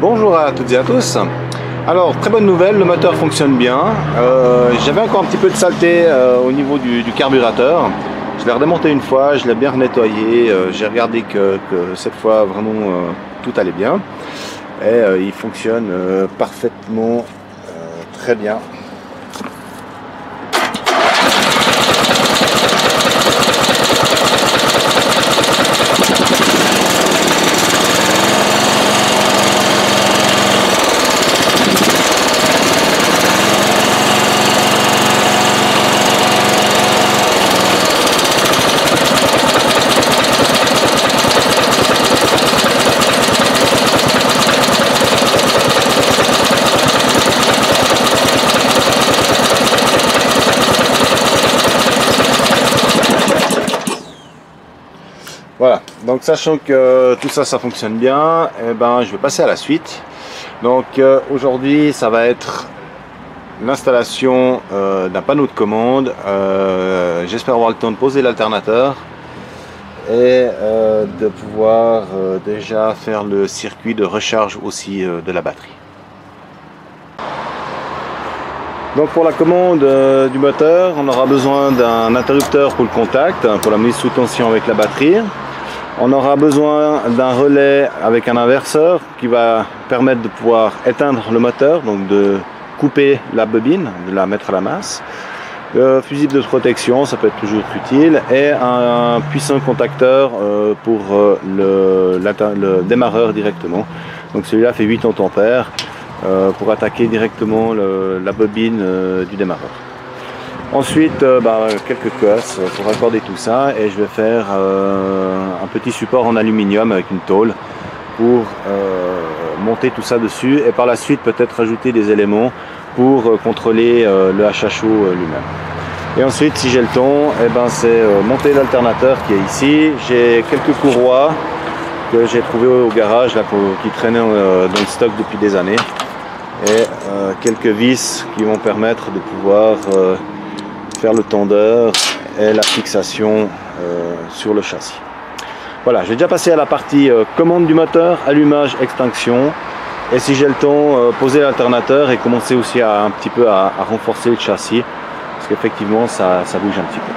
Bonjour à toutes et à tous. Alors, très bonne nouvelle, le moteur fonctionne bien. J'avais encore un petit peu de saleté au niveau du carburateur. Je l'ai redémonté une fois, je l'ai bien nettoyé. J'ai regardé que cette fois, vraiment, tout allait bien. Et il fonctionne parfaitement, très bien. Voilà, donc sachant que tout ça, ça fonctionne bien, eh ben, je vais passer à la suite. Donc aujourd'hui, ça va être l'installation d'un panneau de commande. J'espère avoir le temps de poser l'alternateur et de pouvoir déjà faire le circuit de recharge aussi de la batterie. Donc pour la commande du moteur, on aura besoin d'un interrupteur pour le contact, pour la mise sous tension avec la batterie. On aura besoin d'un relais avec un inverseur qui va permettre de pouvoir éteindre le moteur, donc de couper la bobine, de la mettre à la masse. Fusible de protection, ça peut être toujours utile, et un puissant contacteur pour le démarreur directement. Donc celui-là fait 8 ampères pour attaquer directement la bobine du démarreur. Ensuite, quelques cosses pour accorder tout ça, et je vais faire un petit support en aluminium avec une tôle pour monter tout ça dessus, et par la suite peut-être rajouter des éléments pour contrôler le HHO lui-même. Et ensuite, si j'ai le temps, c'est monter l'alternateur qui est ici. J'ai quelques courroies que j'ai trouvées au garage là, qui traînaient dans le stock depuis des années, et quelques vis qui vont permettre de pouvoir faire le tendeur et la fixation sur le châssis. Voilà, je vais déjà passer à la partie commande du moteur, allumage, extinction, et si j'ai le temps, poser l'alternateur et commencer aussi un petit peu à renforcer le châssis, parce qu'effectivement ça bouge un petit peu.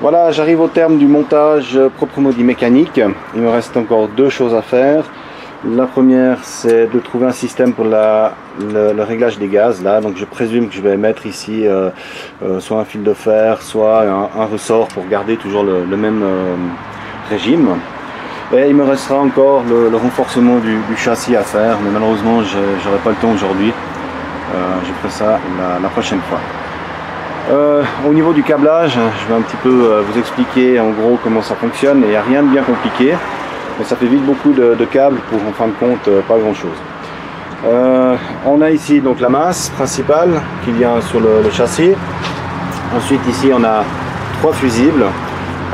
Voilà, j'arrive au terme du montage proprement dit mécanique. Il me reste encore deux choses à faire. La première, c'est de trouver un système pour le réglage des gaz. Là, donc je présume que je vais mettre ici soit un fil de fer, soit un ressort pour garder toujours le même régime. Et il me restera encore le renforcement du châssis à faire, mais malheureusement, je n'aurai pas le temps aujourd'hui. Je ferai ça la prochaine fois. Au niveau du câblage, je vais un petit peu vous expliquer en gros comment ça fonctionne. Il n'y a rien de bien compliqué, mais ça fait vite beaucoup de câbles pour en fin de compte pas grand chose. On a ici donc la masse principale qui vient sur le châssis. Ensuite ici on a trois fusibles,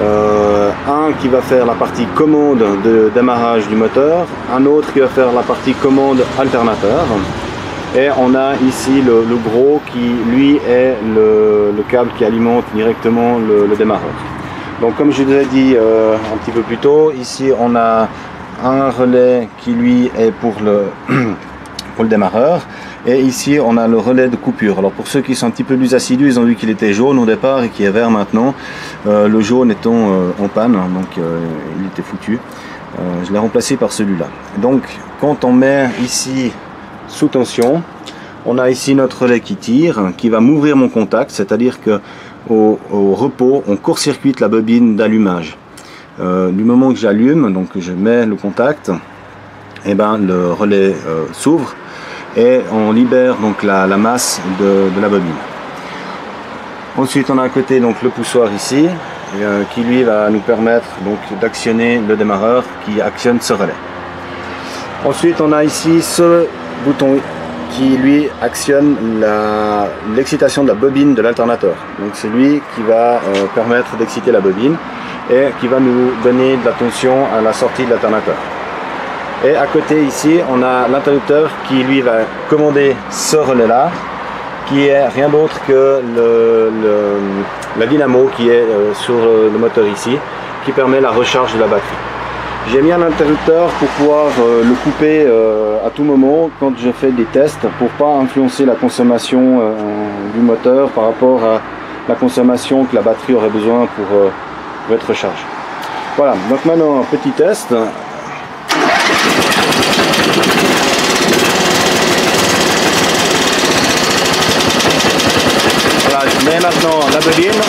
un qui va faire la partie commande de démarrage du moteur, un autre qui va faire la partie commande alternateur. Et on a ici le gros qui lui est le câble qui alimente directement le démarreur. Donc comme je vous ai dit un petit peu plus tôt, ici on a un relais qui lui est pour le démarreur. Et ici on a le relais de coupure. Alors pour ceux qui sont un petit peu plus assidus, ils ont vu qu'il était jaune au départ et qu'il est vert maintenant. Le jaune étant en panne, donc il était foutu. Je l'ai remplacé par celui-là. Donc quand on met ici sous tension, on a ici notre relais qui tire, qui va m'ouvrir mon contact, c'est-à-dire que au repos, on court-circuite la bobine d'allumage. Du moment que j'allume, donc je mets le contact, et ben le relais s'ouvre et on libère donc la masse de la bobine. Ensuite, on a à côté donc le poussoir ici, qui lui va nous permettre donc d'actionner le démarreur qui actionne ce relais. Ensuite, on a ici ce bouton qui lui actionne l'excitation de la bobine de l'alternateur. Donc c'est lui qui va permettre d'exciter la bobine et qui va nous donner de la tension à la sortie de l'alternateur. Et à côté ici on a l'interrupteur qui lui va commander ce relais là, qui est rien d'autre que la dynamo qui est sur le moteur ici, qui permet la recharge de la batterie. J'ai mis un interrupteur pour pouvoir le couper à tout moment quand je fais des tests, pour pas influencer la consommation du moteur par rapport à la consommation que la batterie aurait besoin pour être rechargée. Voilà, donc maintenant un petit test. Voilà, je mets maintenant la bobine.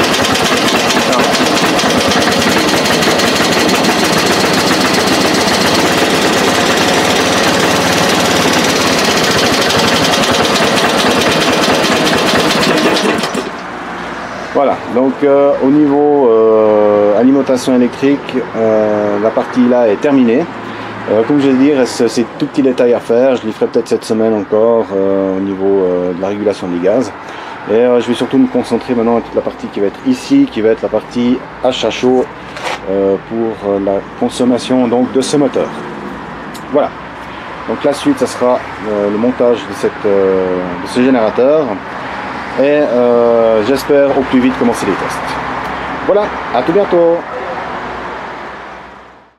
Voilà, donc au niveau alimentation électrique, la partie là est terminée. Comme je l'ai dit, il reste ces tout petits détails à faire. Je les ferai peut-être cette semaine encore au niveau de la régulation des gaz. Et je vais surtout me concentrer maintenant sur toute la partie qui va être ici, qui va être la partie achat chaud pour la consommation donc, de ce moteur. Voilà, donc la suite, ça sera le montage de ce générateur. Et j'espère au plus vite commencer les tests. Voilà, à tout bientôt.